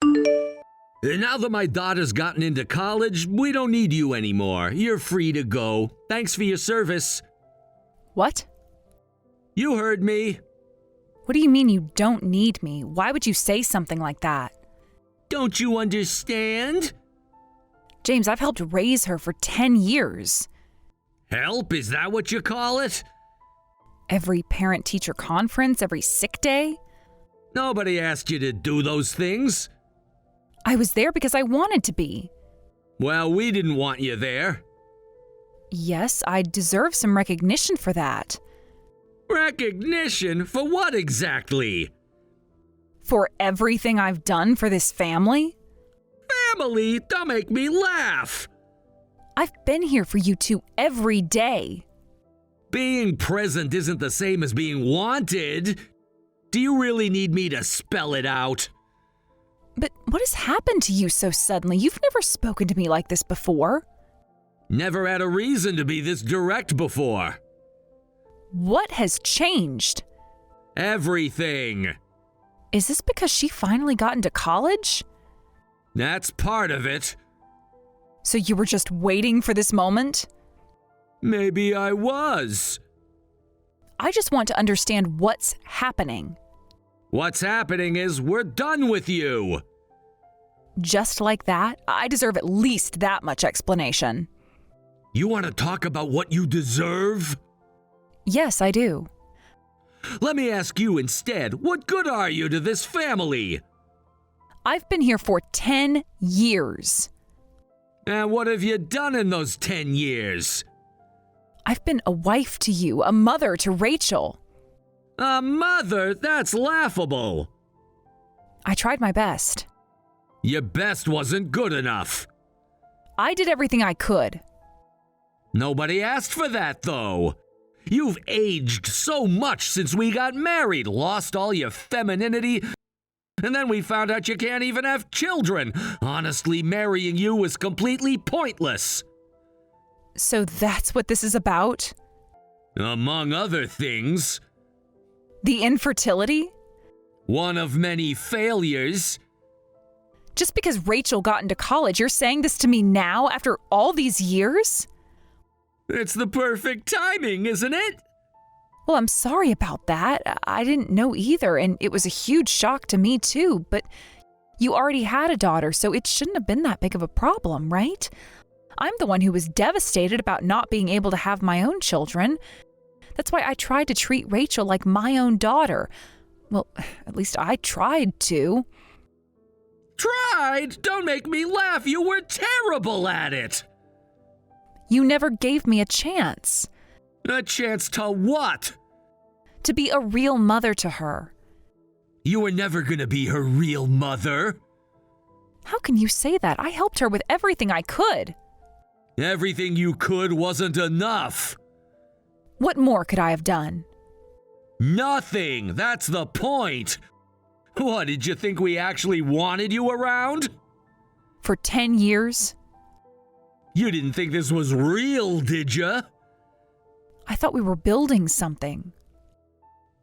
And now that my daughter's gotten into college, we don't need you anymore. You're free to go. Thanks for your service. What? You heard me. What do you mean you don't need me? Why would you say something like that? Don't you understand? James, I've helped raise her for 10 years. Help? Is that what you call it? Every parent-teacher conference, every sick day. Nobody asked you to do those things. I was there because I wanted to be. Well, we didn't want you there. Yes, I deserve some recognition for that. Recognition? For what exactly? For everything I've done for this family? Family? Don't make me laugh. I've been here for you two every day. Being present isn't the same as being wanted. Do you really need me to spell it out? But what has happened to you so suddenly? You've never spoken to me like this before. Never had a reason to be this direct before. What has changed? Everything. Is this because she finally got into college? That's part of it. So you were just waiting for this moment? Maybe I was. I just want to understand what's happening. What's happening is we're done with you. Just like that? I deserve at least that much explanation. You want to talk about what you deserve? Yes, I do. Let me ask you instead, what good are you to this family? I've been here for 10 years. And what have you done in those 10 years? I've been a wife to you, a mother to Rachel. A mother? That's laughable. I tried my best. Your best wasn't good enough. I did everything I could. Nobody asked for that, though. You've aged so much since we got married, lost all your femininity, and then we found out you can't even have children. Honestly, marrying you was completely pointless. So that's what this is about? Among other things. The infertility? One of many failures. Just because Rachel got into college, you're saying this to me now after all these years? It's the perfect timing, isn't it? Well, I'm sorry about that. I didn't know either, and it was a huge shock to me too, but you already had a daughter, so it shouldn't have been that big of a problem, right? I'm the one who was devastated about not being able to have my own children. That's why I tried to treat Rachel like my own daughter. Well, at least I tried to. Tried? Don't make me laugh. You were terrible at it. You never gave me a chance. A chance to what? To be a real mother to her. You were never gonna be her real mother. How can you say that? I helped her with everything I could. Everything you could wasn't enough. What more could I have done? Nothing. That's the point. What, did you think we actually wanted you around? For 10 years? You didn't think this was real, did you? I thought we were building something.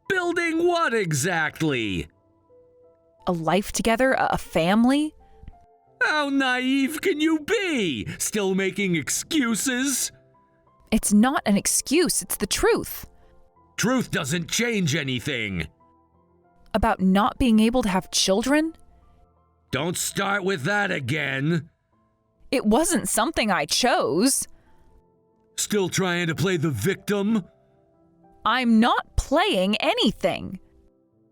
Building what exactly? A life together? A family? How naive can you be? Still making excuses? It's not an excuse, it's the truth. Truth doesn't change anything. About not being able to have children? Don't start with that again. It wasn't something I chose. Still trying to play the victim? I'm not playing anything.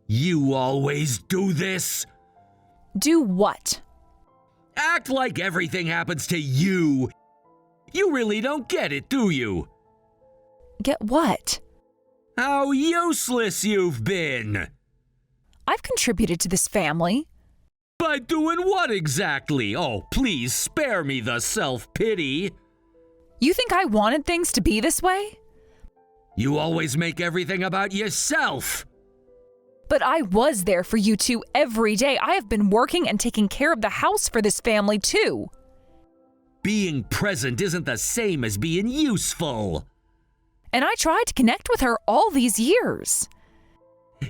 You always do this? Do what? Act like everything happens to you. You really don't get it, do you? Get what? How useless you've been. I've contributed to this family. By doing what exactly? Oh, please spare me the self-pity. You think I wanted things to be this way? You always make everything about yourself. But I was there for you two every day. I have been working and taking care of the house for this family too. Being present isn't the same as being useful. And I tried to connect with her all these years.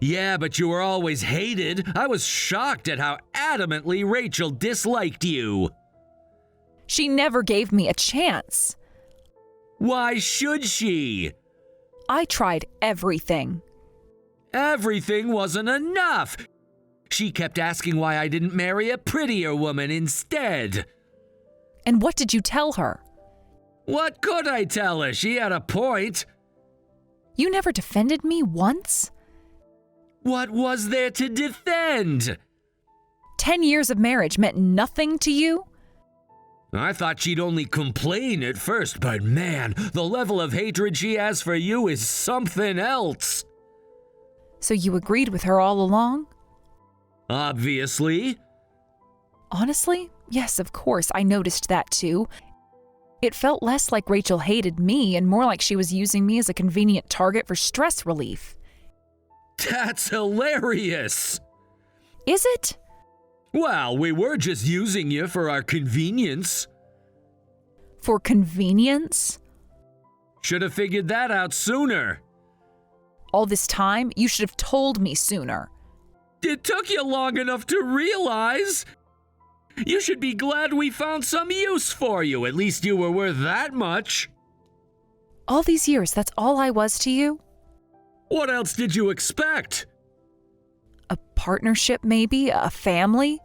Yeah, but you were always hated. I was shocked at how adamantly Rachel disliked you. She never gave me a chance. Why should she? I tried everything. Everything wasn't enough. She kept asking why I didn't marry a prettier woman instead. And what did you tell her? What could I tell her? She had a point. You never defended me once? What was there to defend? 10 years of marriage meant nothing to you? I thought she'd only complain at first, but man, the level of hatred she has for you is something else. So you agreed with her all along? Obviously. Honestly, yes, of course, I noticed that too. It felt less like Rachel hated me and more like she was using me as a convenient target for stress relief. That's hilarious. Is it? Well, we were just using you for our convenience. For convenience? Should have figured that out sooner. All this time, you should have told me sooner. It took you long enough to realize. You should be glad we found some use for you. At least you were worth that much. All these years, that's all I was to you? What else did you expect? A partnership, maybe? A family?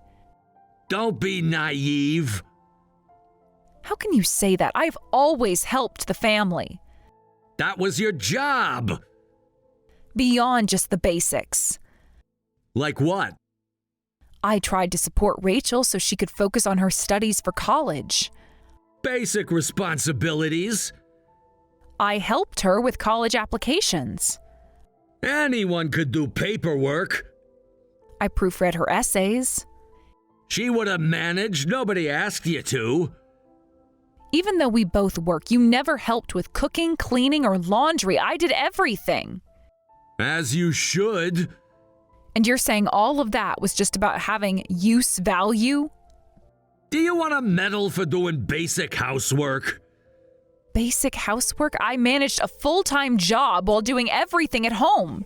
Don't be naive. How can you say that? I've always helped the family. That was your job. Beyond just the basics. Like what? I tried to support Rachel so she could focus on her studies for college. Basic responsibilities. I helped her with college applications. Anyone could do paperwork. I proofread her essays. She would have managed. Nobody asked you to. Even though we both work, you never helped with cooking, cleaning, or laundry. I did everything. As you should. And you're saying all of that was just about having use value? Do you want a medal for doing basic housework? Basic housework? I managed a full-time job while doing everything at home.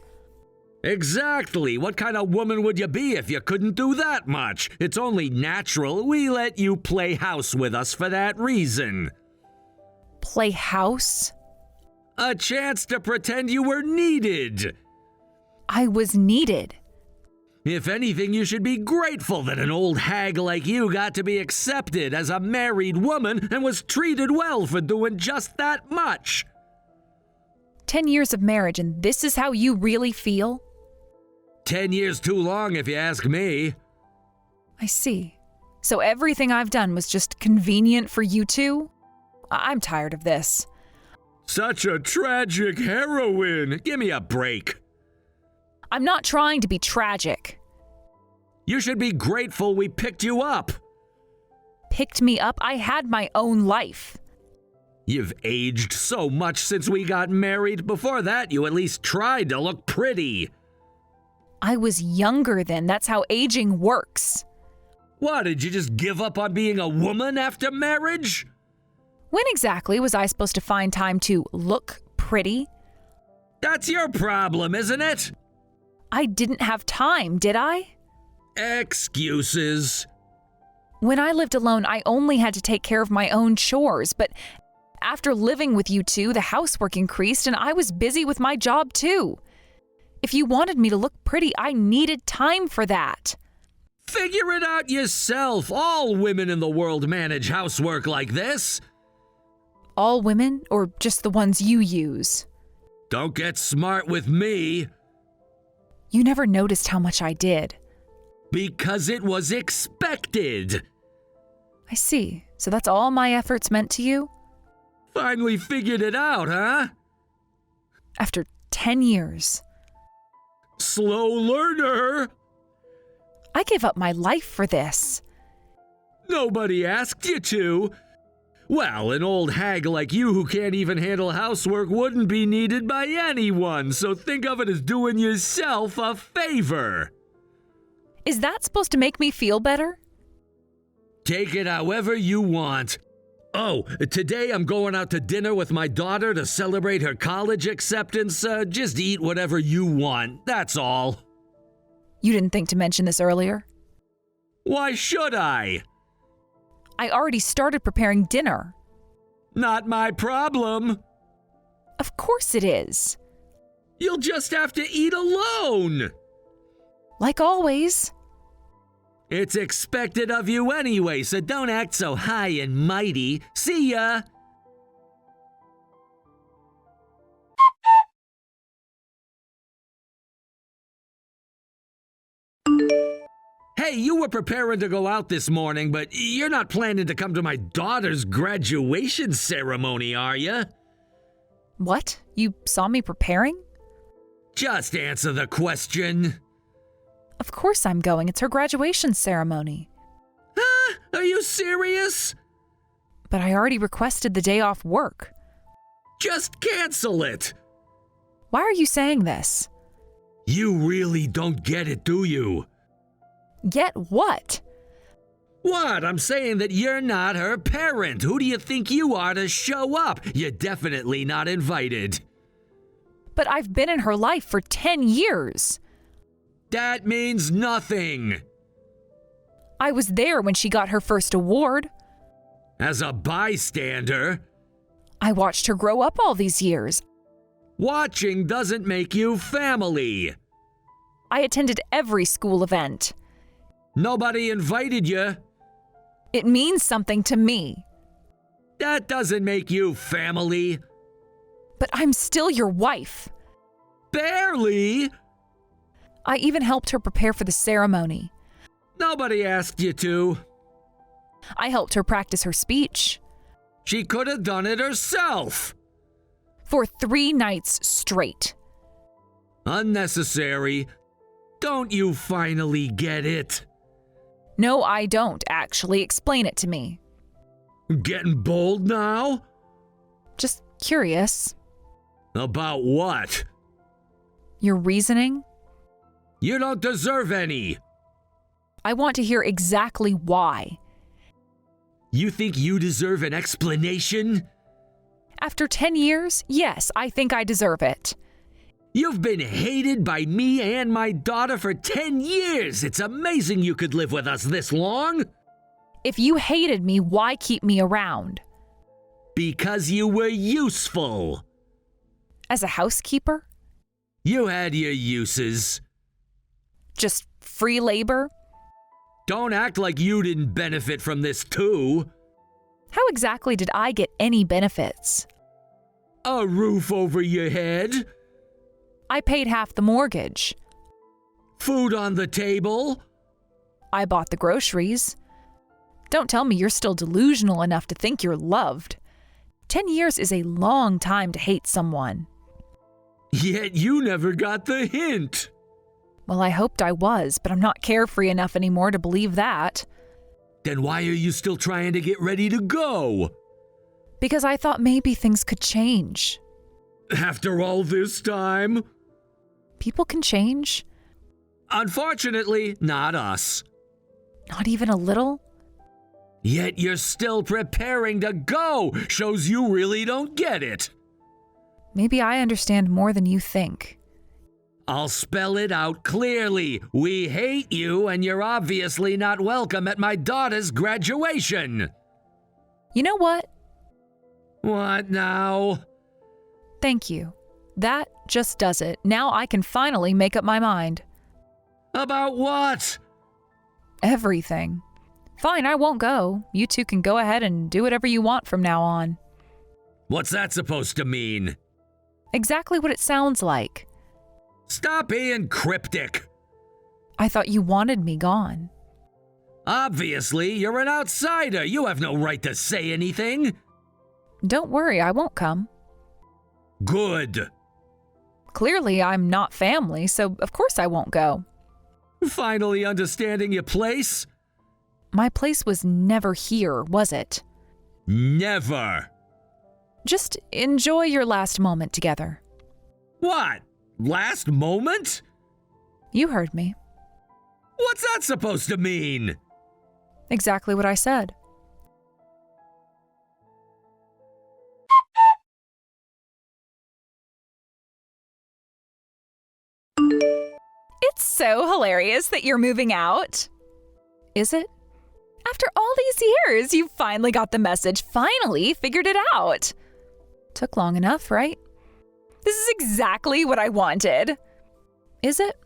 Exactly. What kind of woman would you be if you couldn't do that much? It's only natural we let you play house with us for that reason. Play house? A chance to pretend you were needed. I was needed. If anything, you should be grateful that an old hag like you got to be accepted as a married woman and was treated well for doing just that much. 10 years of marriage, and this is how you really feel? 10 years too long, if you ask me. I see. So everything I've done was just convenient for you two? I'm tired of this. Such a tragic heroine. Give me a break. I'm not trying to be tragic. You should be grateful we picked you up. Picked me up? I had my own life. You've aged so much since we got married. Before that, you at least tried to look pretty. I was younger then. That's how aging works. What, did you just give up on being a woman after marriage? When exactly was I supposed to find time to look pretty? That's your problem, isn't it? I didn't have time, did I? Excuses. When I lived alone, I only had to take care of my own chores, but after living with you two, the housework increased and I was busy with my job too. If you wanted me to look pretty, I needed time for that. Figure it out yourself. All women in the world manage housework like this. All women, or just the ones you use? Don't get smart with me. You never noticed how much I did. Because it was expected. I see. So that's all my efforts meant to you? Finally figured it out, huh? After 10 years. Slow learner. I gave up my life for this. Nobody asked you to. Well, an old hag like you who can't even handle housework wouldn't be needed by anyone, so think of it as doing yourself a favor. Is that supposed to make me feel better? Take it however you want. Oh, today I'm going out to dinner with my daughter to celebrate her college acceptance. Just eat whatever you want, that's all. You didn't think to mention this earlier? Why should I? I already started preparing dinner. Not my problem. Of course it is. You'll just have to eat alone. Like always. It's expected of you anyway, so don't act so high and mighty. See ya! Hey, you were preparing to go out this morning, but you're not planning to come to my daughter's graduation ceremony, are you? What? You saw me preparing? Just answer the question. Of course I'm going. It's her graduation ceremony. Huh? Are you serious? But I already requested the day off work. Just cancel it. Why are you saying this? You really don't get it, do you? Get what? What? I'm saying that you're not her parent. Who do you think you are to show up? You're definitely not invited. But I've been in her life for 10 years. That means nothing. I was there when she got her first award. As a bystander, I watched her grow up all these years. watching doesn't make you family. I attended every school event. Nobody invited you. It means something to me. That doesn't make you family. But I'm still your wife. Barely. I even helped her prepare for the ceremony. Nobody asked you to. I helped her practice her speech. She could have done it herself. For 3 nights straight. Unnecessary. Don't you finally get it? No, I don't actually. Explain it to me. Getting bold now? Just curious. About what? Your reasoning? You don't deserve any. I want to hear exactly why. You think you deserve an explanation? After 10 years, yes, I think I deserve it. You've been hated by me and my daughter for 10 years. It's amazing you could live with us this long. If you hated me, why keep me around? Because you were useful. As a housekeeper? You had your uses. Just free labor? Don't act like you didn't benefit from this too. How exactly did I get any benefits? A roof over your head. I paid half the mortgage. Food on the table. I bought the groceries. Don't tell me you're still delusional enough to think you're loved. 10 years is a long time to hate someone. Yet you never got the hint. Well, I hoped I was, but I'm not carefree enough anymore to believe that. Then why are you still trying to get ready to go? Because I thought maybe things could change. After all this time? People can change. Unfortunately, not us. Not even a little? Yet you're still preparing to go. Shows you really don't get it. Maybe I understand more than you think. I'll spell it out clearly. We hate you, and you're obviously not welcome at my daughter's graduation. You know what? What now? Thank you. That just does it. Now I can finally make up my mind. About what? Everything. Fine, I won't go. You two can go ahead and do whatever you want from now on. What's that supposed to mean? Exactly what it sounds like. Stop being cryptic. I thought you wanted me gone. Obviously, you're an outsider. You have no right to say anything. Don't worry, I won't come. Good. Clearly, I'm not family, so of course I won't go. Finally understanding your place? My place was never here, was it? Never. Just enjoy your last moment together. What? Last moment? You heard me. What's that supposed to mean? Exactly what I said. so hilarious that you're moving out. Is it? After all these years, you finally got the message, finally figured it out. Took long enough, right? This is exactly what I wanted. Is it?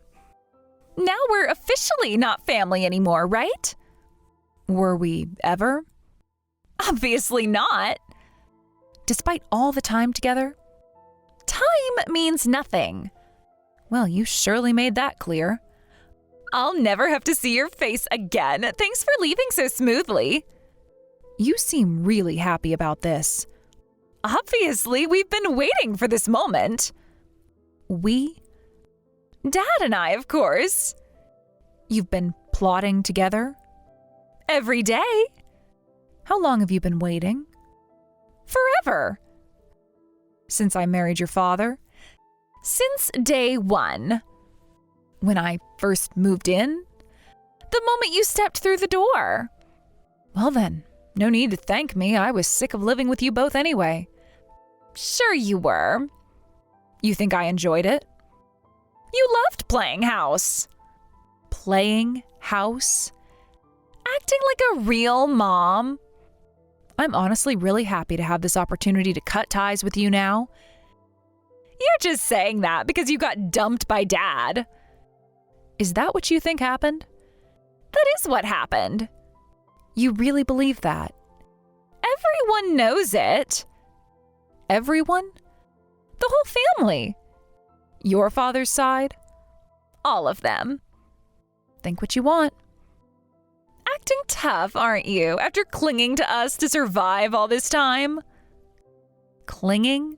Now we're officially not family anymore, right? Were we ever? Obviously not. Despite all the time together? Time means nothing. Well, you surely made that clear. I'll never have to see your face again. Thanks for leaving so smoothly. You seem really happy about this. Obviously, we've been waiting for this moment. We? Dad and I, of course. You've been plotting together? Every day. How long have you been waiting? Forever. Since I married your father? Since day one. When I first moved in? The moment you stepped through the door. Well then, no need to thank me. I was sick of living with you both anyway. Sure you were. You think I enjoyed it? You loved playing house. Playing house? Acting like a real mom. I'm honestly really happy to have this opportunity to cut ties with you now. You're just saying that because you got dumped by Dad. Is that what you think happened? That is what happened. You really believe that? Everyone knows it. Everyone? The whole family. Your father's side? All of them. Think what you want. Acting tough, aren't you, after clinging to us to survive all this time? Clinging?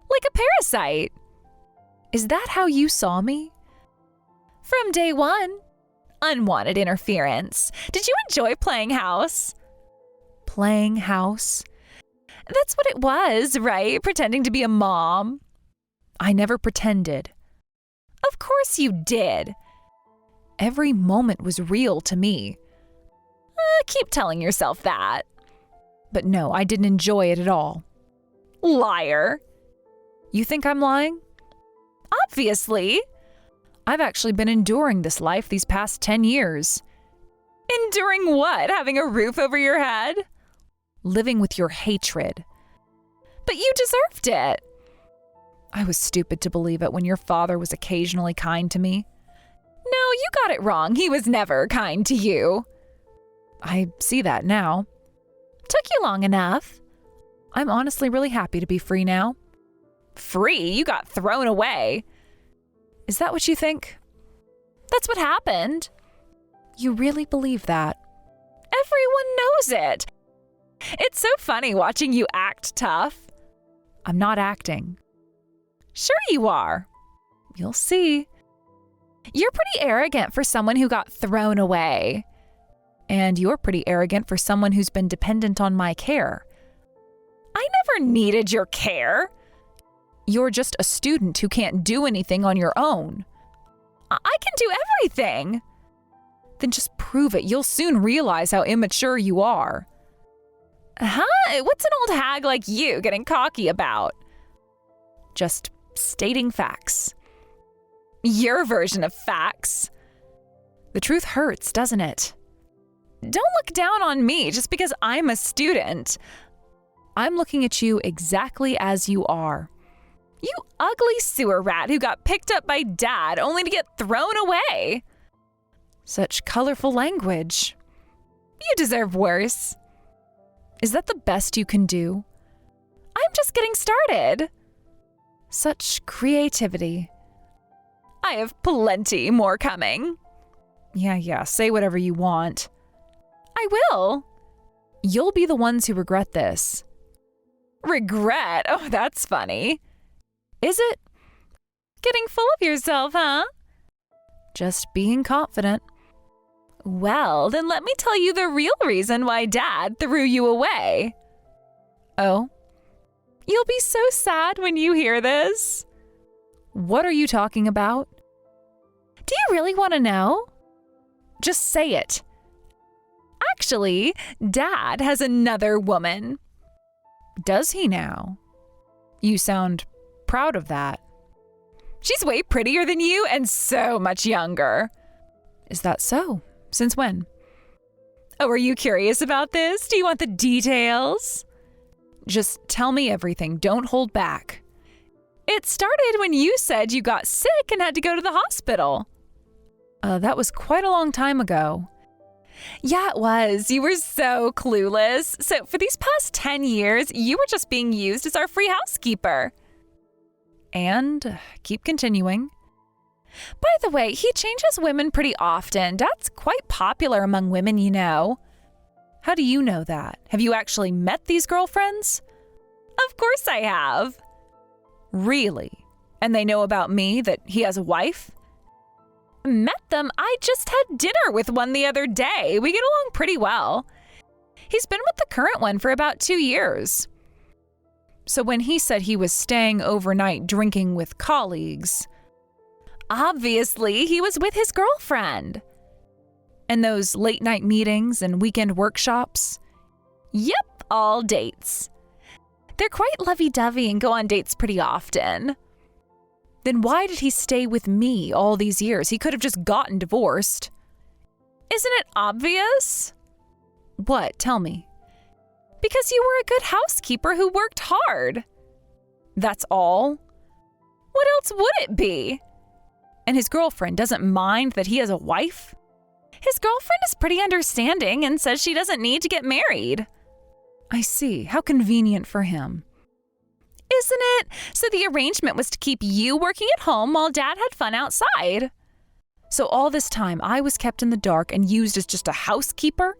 Like a parasite. Is that how you saw me? From day one. Unwanted interference. Did you enjoy playing house? Playing house? That's what it was, right? Pretending to be a mom. I never pretended. Of course you did. Every moment was real to me. Keep telling yourself that. But no, I didn't enjoy it at all. Liar. You think I'm lying? Obviously. I've actually been enduring this life these past 10 years. Enduring what? Having a roof over your head? Living with your hatred. But you deserved it. I was stupid to believe it when your father was occasionally kind to me. No, you got it wrong. He was never kind to you. I see that now. Took you long enough. I'm honestly really happy to be free now. Free? You got thrown away. Is that what you think? That's what happened. You really believe that? Everyone knows it. It's so funny watching you act tough. I'm not acting. Sure you are. You'll see. You're pretty arrogant for someone who got thrown away. And you're pretty arrogant for someone who's been dependent on my care. I never needed your care. You're just a student who can't do anything on your own. I can do everything. Then just prove it. You'll soon realize how immature you are. Huh? What's an old hag like you getting cocky about? Just stating facts. Your version of facts. The truth hurts, doesn't it? Don't look down on me just because I'm a student. I'm looking at you exactly as you are. You ugly sewer rat who got picked up by Dad only to get thrown away. Such colorful language. You deserve worse. Is that the best you can do? I'm just getting started. Such creativity. I have plenty more coming. Yeah, say whatever you want. I will. You'll be the ones who regret this. Regret? Oh, that's funny. Is it? Getting full of yourself, huh? Just being confident. Well, then let me tell you the real reason why Dad threw you away. Oh? You'll be so sad when you hear this. What are you talking about? Do you really want to know? Just say it. Actually, Dad has another woman. Does he now? You sound proud of that. She's way prettier than you and so much younger. Is that so? Since when? Oh, are you curious about this? Do you want the details? Just tell me everything. Don't hold back. It started when you said you got sick and had to go to the hospital. That was quite a long time ago. Yeah, it was. You were so clueless. So for these past 10 years, you were just being used as our free housekeeper. And keep continuing. By the way, he changes women pretty often. Dad's quite popular among women, you know. How do you know that? Have you actually met these girlfriends? Of course I have. Really? And they know about me, that he has a wife? Met them? I just had dinner with one the other day. We get along pretty well. He's been with the current one for about 2 years. So when he said he was staying overnight drinking with colleagues, obviously he was with his girlfriend. And those late night meetings and weekend workshops? Yep, all dates. They're quite lovey-dovey and go on dates pretty often. Then why did he stay with me all these years? He could have just gotten divorced. Isn't it obvious? What? Tell me. Because you were a good housekeeper who worked hard. That's all? What else would it be? And his girlfriend doesn't mind that he has a wife? His girlfriend is pretty understanding and says she doesn't need to get married. I see. How convenient for him. Isn't it? So the arrangement was to keep you working at home while Dad had fun outside. So all this time I was kept in the dark and used as just a housekeeper?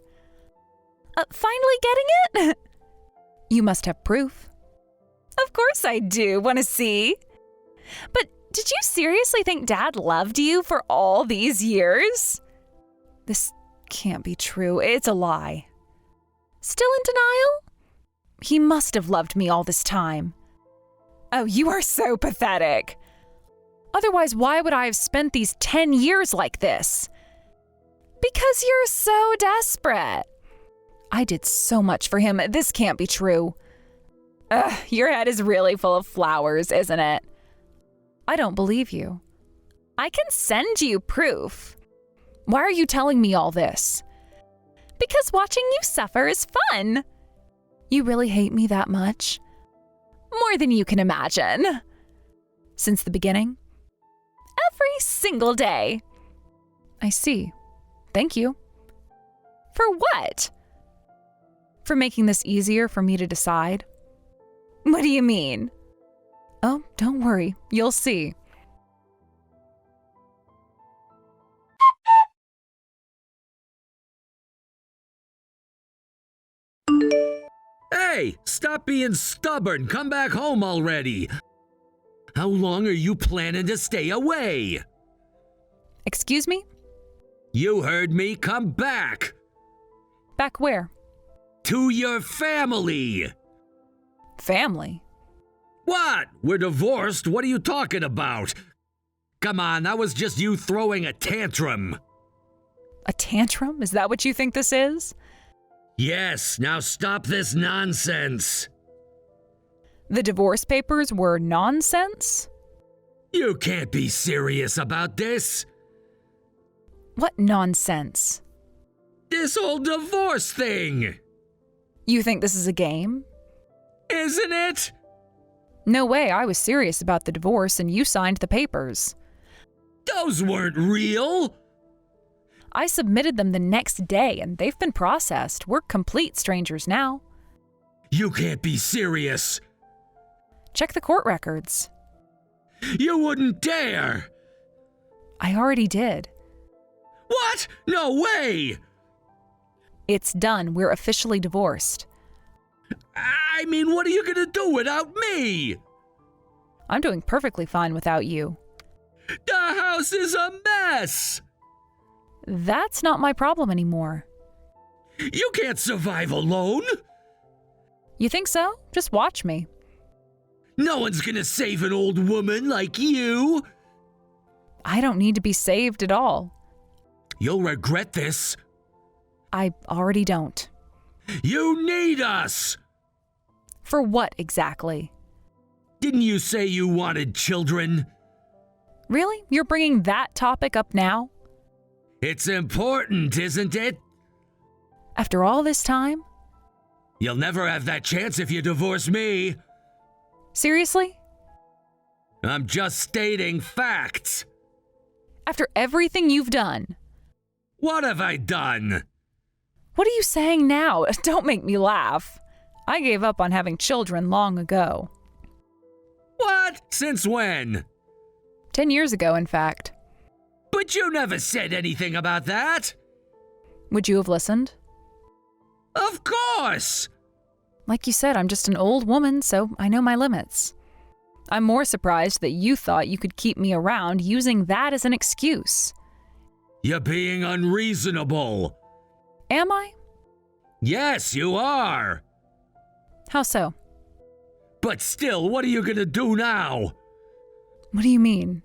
Finally getting it? You must have proof. Of course I do. Want to see? But did you seriously think Dad loved you for all these years? This can't be true. It's a lie. Still in denial? He must have loved me all this time. Oh, you are so pathetic. Otherwise, why would I have spent these 10 years like this? Because you're so desperate. I did so much for him. This can't be true. Your head is really full of flowers, isn't it? I don't believe you. I can send you proof. Why are you telling me all this? Because watching you suffer is fun. You really hate me that much? More than you can imagine. Since the beginning? Every single day. I see. Thank you. For what? For making this easier for me to decide. What do you mean? Oh, don't worry. You'll see. Hey, stop being stubborn. Come back home already. How long are you planning to stay away? Excuse me? You heard me. Come back. Back where? To your family. Family? What? We're divorced? What are you talking about? Come on, that was just you throwing a tantrum. A tantrum? Is that what you think this is? Yes, now stop this nonsense. The divorce papers were nonsense? You can't be serious about this. What nonsense? This whole divorce thing. You think this is a game? Isn't it? No way, I was serious about the divorce and you signed the papers. Those weren't real. I submitted them the next day and they've been processed. We're complete strangers now. You can't be serious. Check the court records. You wouldn't dare. I already did. What? No way. It's done. We're officially divorced. I mean, what are you gonna do without me? I'm doing perfectly fine without you. The house is a mess. That's not my problem anymore. You can't survive alone. You think so? Just watch me. No one's gonna save an old woman like you. I don't need to be saved at all. You'll regret this. I already don't. You need us. For what exactly? Didn't you say you wanted children? Really? You're bringing that topic up now? It's important, isn't it? After all this time? You'll never have that chance if you divorce me. Seriously? I'm just stating facts. After everything you've done? What have I done? What are you saying now? Don't make me laugh. I gave up on having children long ago. What? Since when? 10 years ago, in fact. But you never said anything about that. Would you have listened? Of course! Like you said, I'm just an old woman, so I know my limits. I'm more surprised that you thought you could keep me around using that as an excuse. You're being unreasonable. Am I? Yes, you are. How so? But still, what are you gonna do now? What do you mean?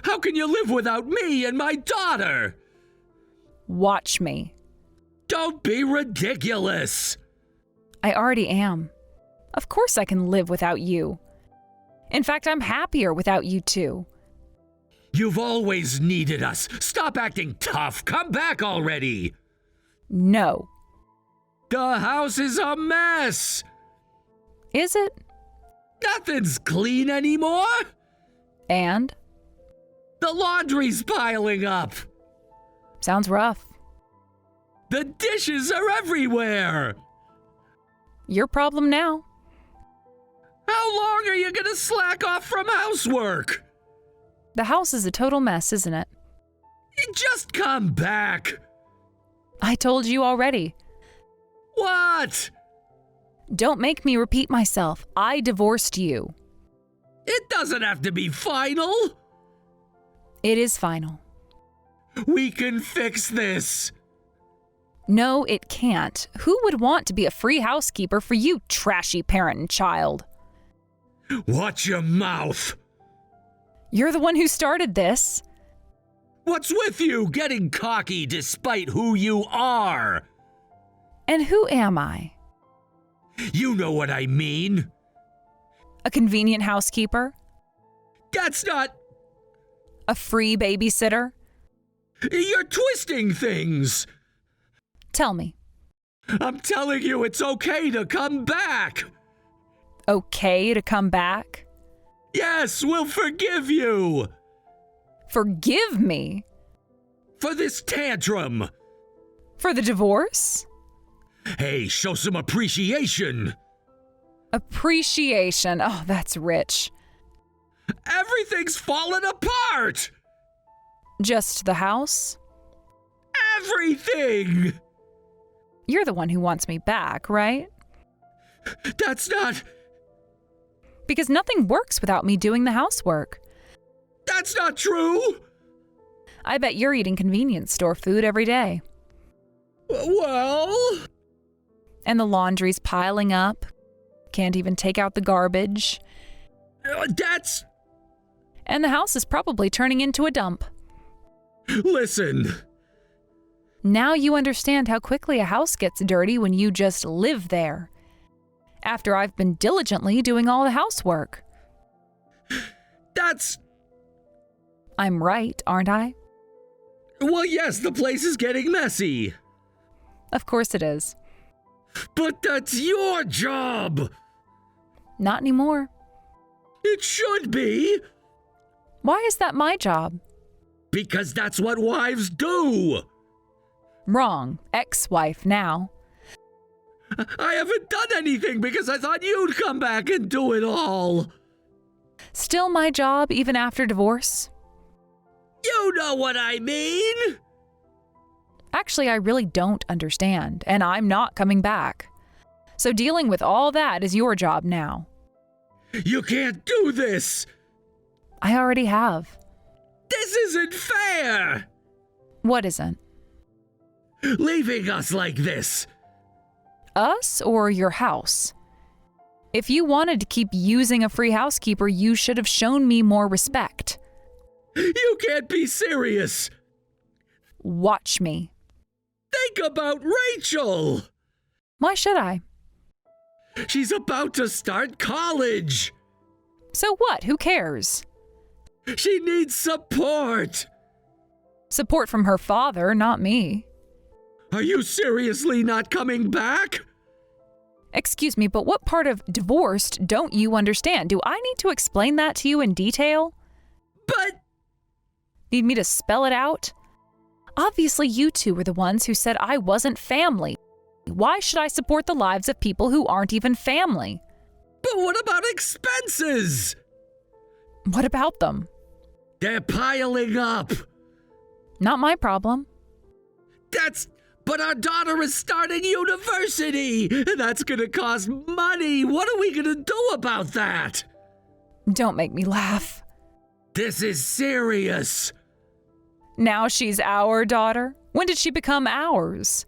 How can you live without me and my daughter? Watch me. Don't be ridiculous. I already am. Of course I can live without you. In fact, I'm happier without you too. You've always needed us. Stop acting tough. Come back already. No. The house is a mess. Is it? Nothing's clean anymore. And? The laundry's piling up. Sounds rough. The dishes are everywhere. Your problem now. How long are you gonna slack off from housework? The house is a total mess, isn't it? Just come back. I told you already. What? Don't make me repeat myself. I divorced you. It doesn't have to be final. It is final. We can fix this. No, it can't. Who would want to be a free housekeeper for you, trashy parent and child? Watch your mouth. You're the one who started this. What's with you getting cocky despite who you are? And who am I? You know what I mean. A convenient housekeeper? That's not... A free babysitter? You're twisting things. Tell me. I'm telling you it's okay to come back. Okay to come back? Yes, we'll forgive you. Forgive me? For this tantrum. For the divorce? Hey, show some appreciation. Appreciation. Oh, that's rich. Everything's fallen apart. Just the house? Everything. You're the one who wants me back, right? That's not... Because nothing works without me doing the housework. That's not true. I bet you're eating convenience store food every day. Well... And the laundry's piling up. Can't even take out the garbage. That's... And the house is probably turning into a dump. Listen. Now you understand how quickly a house gets dirty when you just live there. After I've been diligently doing all the housework. That's... I'm right, aren't I? Well, yes, the place is getting messy. Of course it is. But that's your job. Not anymore. It should be. Why is that my job? Because that's what wives do. Wrong. Ex-wife now. I haven't done anything because I thought you'd come back and do it all. Still my job even after divorce? You know what I mean. Actually, I really don't understand, and I'm not coming back. So dealing with all that is your job now. You can't do this. I already have. This isn't fair. What isn't? Leaving us like this. Us or your house? If you wanted to keep using a free housekeeper, you should have shown me more respect. You can't be serious. Watch me. Think about Rachel. Why should I? She's about to start college. So what? Who cares? She needs support. Support from her father, not me. Are you seriously not coming back? Excuse me, but what part of divorced don't you understand? Do I need to explain that to you in detail? But... Need me to spell it out? Obviously, you two were the ones who said I wasn't family. Why should I support the lives of people who aren't even family? But what about expenses? What about them? They're piling up. Not my problem. But our daughter is starting university, and that's gonna cost money. What are we gonna do about that? Don't make me laugh. This is serious. Now she's our daughter? When did she become ours?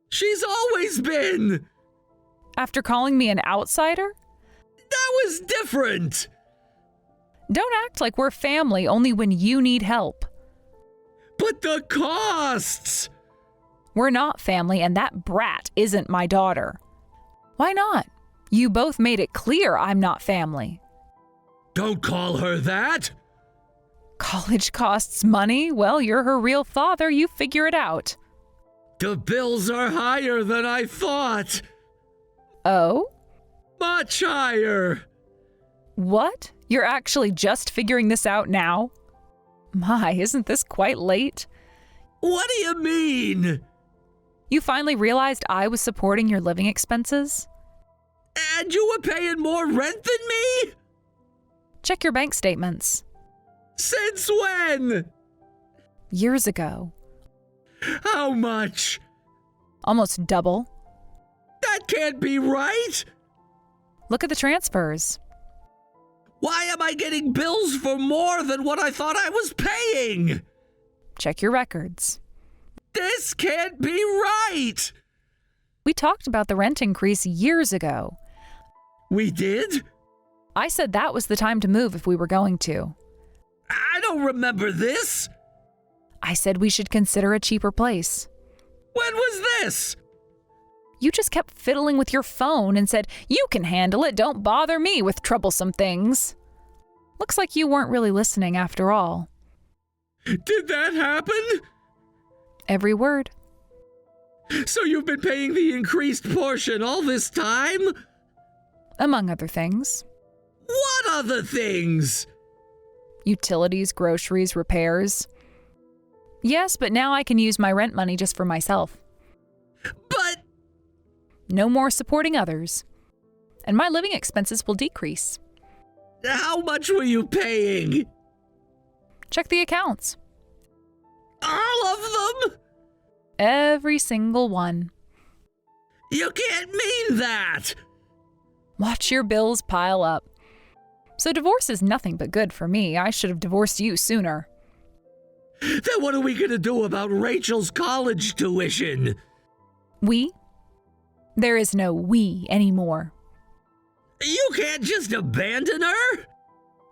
She's always been. After calling me an outsider? That was different. Don't act like we're family only when you need help. But the costs! We're not family, and that brat isn't my daughter. Why not? You both made it clear I'm not family. Don't call her that. College costs money? Well, you're her real father. You figure it out. The bills are higher than I thought. Oh? Much higher. What? You're actually just figuring this out now? My, isn't this quite late? What do you mean? You finally realized I was supporting your living expenses? And you were paying more rent than me? Check your bank statements. Since when? Years ago. How much? Almost double. That can't be right. Look at the transfers. Why am I getting bills for more than what I thought I was paying? Check your records. This can't be right. We talked about the rent increase years ago. We did? I said that was the time to move if we were going to. I don't remember this. I said we should consider a cheaper place. When was this? You just kept fiddling with your phone and said, "You can handle it, don't bother me with troublesome things." Looks like you weren't really listening after all. Did that happen? Every word. So you've been paying the increased portion all this time? Among other things. What other things? Utilities, groceries, repairs. Yes, but now I can use my rent money just for myself. But... No more supporting others. And my living expenses will decrease. How much were you paying? Check the accounts. All of them? Every single one. You can't mean that! Watch your bills pile up. So divorce is nothing but good for me. I should have divorced you sooner. Then what are we gonna do about Rachel's college tuition? We? There is no we anymore. You can't just abandon her?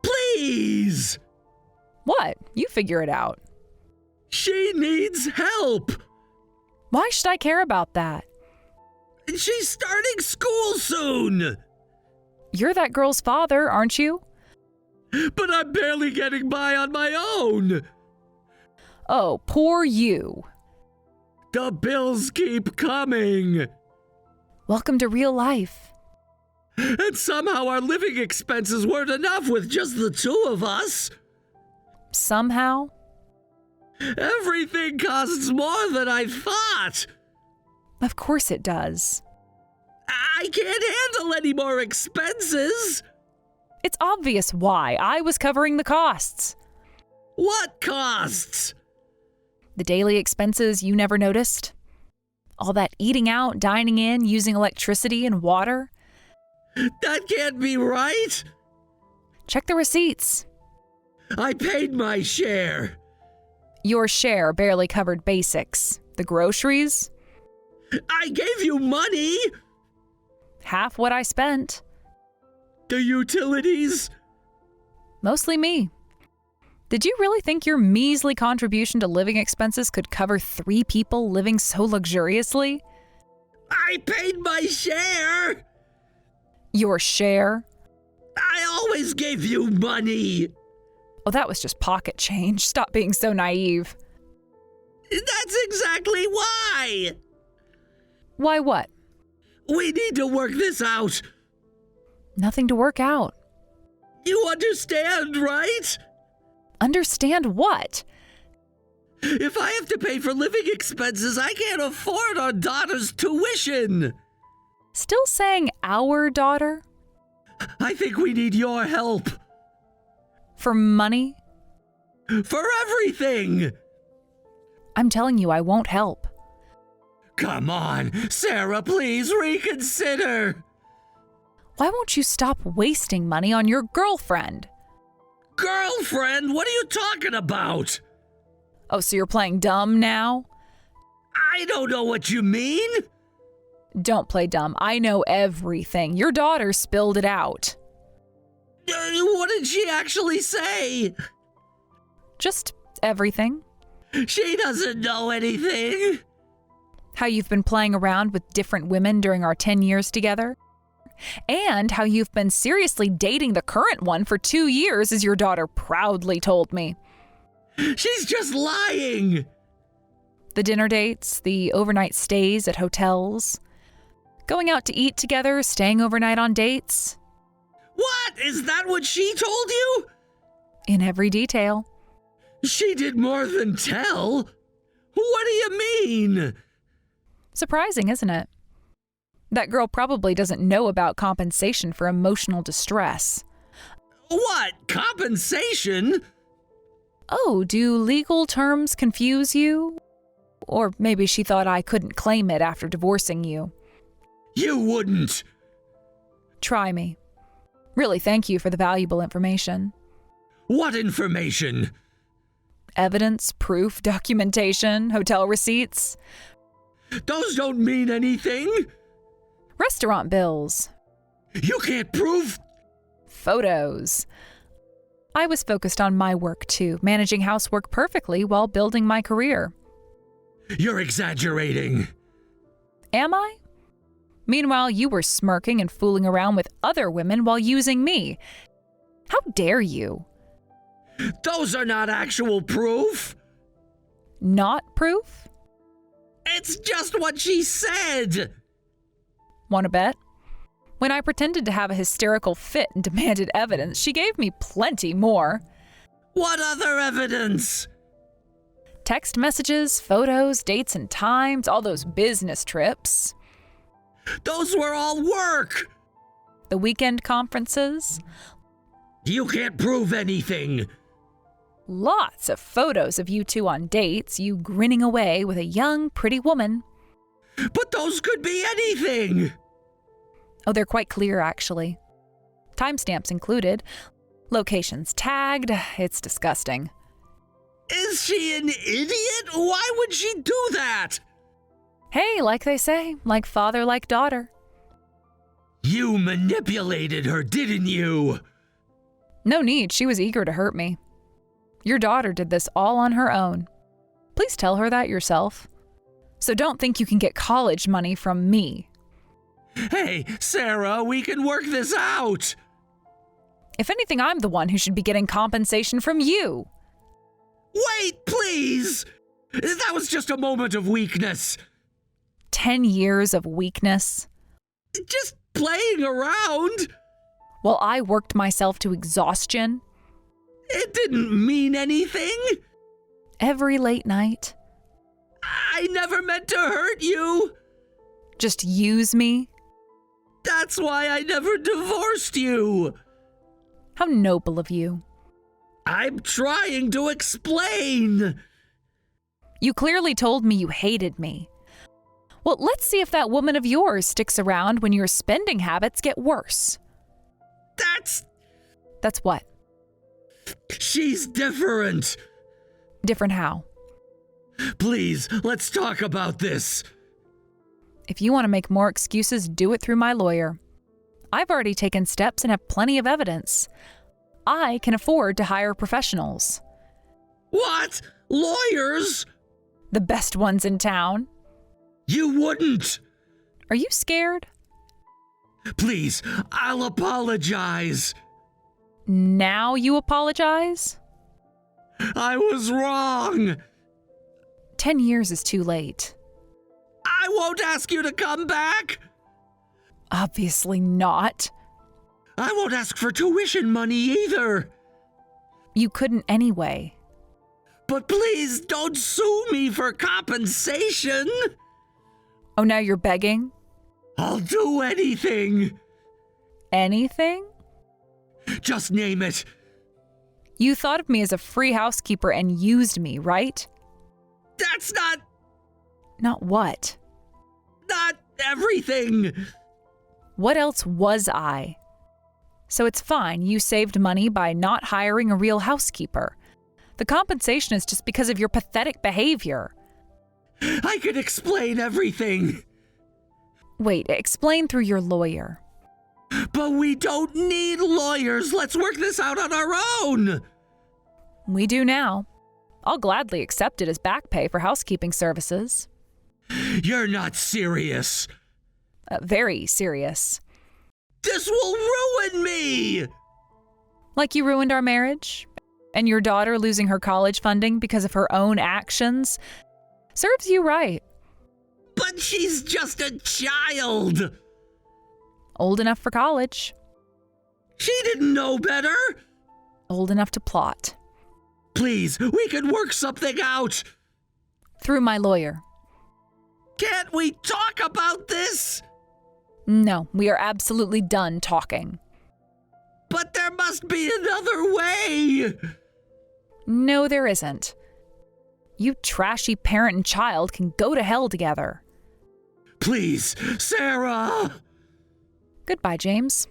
Please! What? You figure it out. She needs help! Why should I care about that? She's starting school soon! You're that girl's father, aren't you? But I'm barely getting by on my own! Oh, poor you. The bills keep coming! Welcome to real life. And somehow our living expenses weren't enough with just the two of us! Somehow? Everything costs more than I thought! Of course it does. I can't handle any more expenses! It's obvious why. I was covering the costs. What costs? The daily expenses you never noticed. All that eating out, dining in, using electricity and water. That can't be right! Check the receipts. I paid my share! Your share barely covered basics. The groceries? I gave you money! Half what I spent. The utilities? Mostly me. Did you really think your measly contribution to living expenses could cover 3 people living so luxuriously? I paid my share! Your share? I always gave you money! Oh, that was just pocket change. Stop being so naive. That's exactly why! Why what? We need to work this out. Nothing to work out. You understand, right? Understand what? If I have to pay for living expenses, I can't afford our daughter's tuition. Still saying our daughter? I think we need your help. For money? For everything. I'm telling you, I won't help. Come on, Sarah, please reconsider. Why won't you stop wasting money on your girlfriend? Girlfriend? What are you talking about? Oh, so you're playing dumb now? I don't know what you mean. Don't play dumb. I know everything. Your daughter spilled it out. What did she actually say? Just everything. She doesn't know anything. How you've been playing around with different women during our 10 years together. And how you've been seriously dating the current one for 2 years, as your daughter proudly told me. She's just lying. The dinner dates, the overnight stays at hotels, going out to eat together, staying overnight on dates. What? Is that what she told you? In every detail. She did more than tell. What do you mean? Surprising, isn't it? That girl probably doesn't know about compensation for emotional distress. What? Compensation? Oh, do legal terms confuse you? Or maybe she thought I couldn't claim it after divorcing you. You wouldn't. Try me. Really, thank you for the valuable information. What information? Evidence, proof, documentation, hotel receipts. Those don't mean anything. Restaurant bills. You can't prove. Photos. I was focused on my work too, managing housework perfectly while building my career. You're exaggerating. Am I? Meanwhile, you were smirking and fooling around with other women while using me. How dare you? Those are not actual proof. Not proof? It's just what she said. Want to bet? When I pretended to have a hysterical fit and demanded evidence, she gave me plenty more. What other evidence? Text messages, photos, dates and times, all those business trips. Those were all work. The weekend conferences. You can't prove anything. Lots of photos of you two on dates, you grinning away with a young, pretty woman. But those could be anything. Oh, they're quite clear, actually. Timestamps included. Locations tagged. It's disgusting. Is she an idiot? Why would she do that? Hey, like they say, like father, like daughter. You manipulated her, didn't you? No need, she was eager to hurt me. Your daughter did this all on her own. Please tell her that yourself. So don't think you can get college money from me. Hey, Sarah, we can work this out. If anything, I'm the one who should be getting compensation from you. Wait, please. That was just a moment of weakness. 10 years of weakness. Just playing around. While I worked myself to exhaustion. It didn't mean anything. Every late night. I never meant to hurt you. Just use me. That's why I never divorced you. How noble of you. I'm trying to explain. You clearly told me you hated me. Well, let's see if that woman of yours sticks around when your spending habits get worse. That's what? She's different. Different how? Please, let's talk about this. If you want to make more excuses, do it through my lawyer. I've already taken steps and have plenty of evidence. I can afford to hire professionals. What? Lawyers? The best ones in town. You wouldn't. Are you scared? Please, I'll apologize. Now you apologize? I was wrong. 10 years is too late. I won't ask you to come back. Obviously not. I won't ask for tuition money either. You couldn't anyway. But please don't sue me for compensation. Oh, now you're begging? I'll do anything. Anything? Just name it. You thought of me as a free housekeeper and used me, right? That's not What? Not everything. What else was I? So it's fine, you saved money by not hiring a real housekeeper. The compensation is just because of your pathetic behavior. I can explain everything. Wait, explain through your lawyer. But we don't need lawyers. Let's work this out on our own. We do now. I'll gladly accept it as back pay for housekeeping services. You're not serious. Very serious. This will ruin me. Like you ruined our marriage? And your daughter losing her college funding because of her own actions? Serves you right. But she's just a child. Old enough for college. She didn't know better. Old enough to plot. Please, we can work something out. Through my lawyer. Can't we talk about this? No, we are absolutely done talking. But there must be another way. No, there isn't. You trashy parent and child can go to hell together. Please, Sarah. Goodbye, James.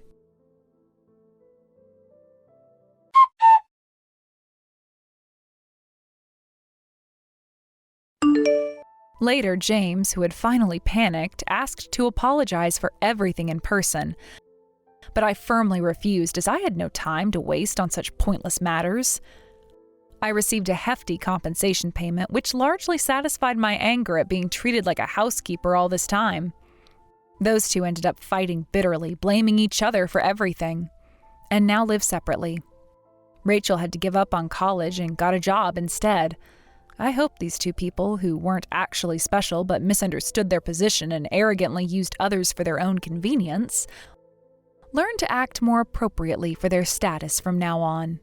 Later, James, who had finally panicked, asked to apologize for everything in person. But I firmly refused, as I had no time to waste on such pointless matters. I received a hefty compensation payment, which largely satisfied my anger at being treated like a housekeeper all this time. Those two ended up fighting bitterly, blaming each other for everything, and now live separately. Rachel had to give up on college and got a job instead. I hope these two people, who weren't actually special but misunderstood their position and arrogantly used others for their own convenience, learn to act more appropriately for their status from now on.